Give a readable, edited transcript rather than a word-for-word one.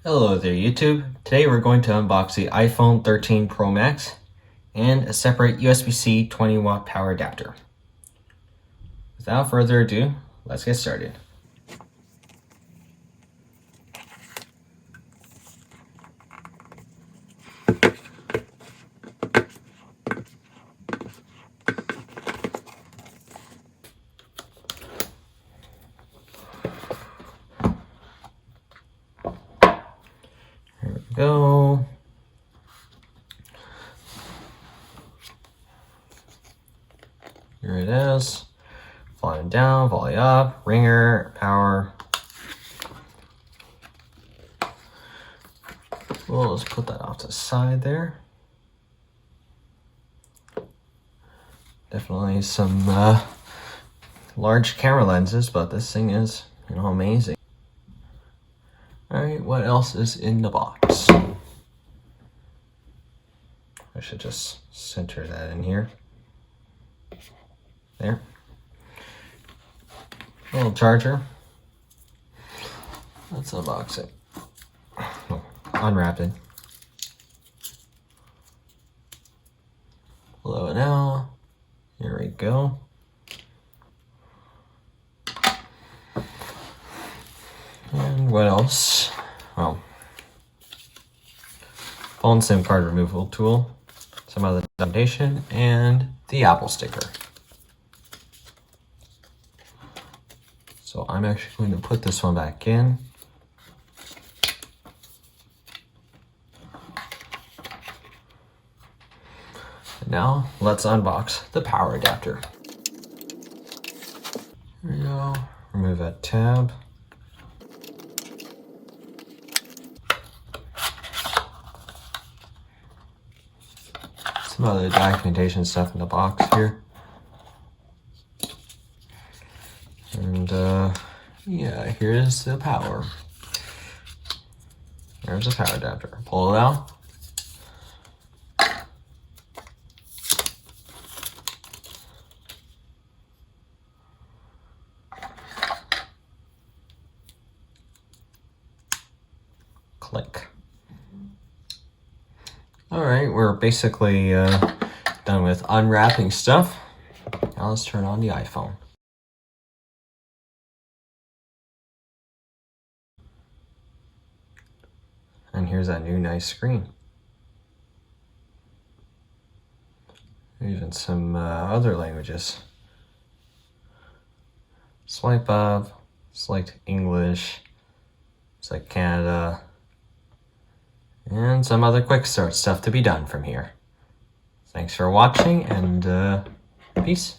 Hello there YouTube. Today we're going to unbox the iPhone 13 Pro Max and a separate USB-C 20-watt power adapter. Without further ado, let's get started. Here we go. Here it is. Volume down, volume up, ringer, power. We'll just put that off to the side there. Definitely some large camera lenses, but this thing is, amazing. Alright, what else is in the box? I should just center that in here. There. A little charger. Let's unbox it. Unwrap it. Blow it out. Here we go. And what else? Well, phone SIM card removal tool, some other documentation, and the Apple sticker. So I'm actually going to put this one back in. And now let's unbox the power adapter. Here we go. Remove that tab. Some other documentation stuff in the box here. And yeah, here's the power. There's the power adapter. Pull it out. Click. Alright, we're basically done with unwrapping stuff. Now let's turn on the iPhone. And here's that new nice screen. Even some other languages. Swipe up, select English, select Canada, and some other quick start stuff to be done from here. Thanks for watching, and peace.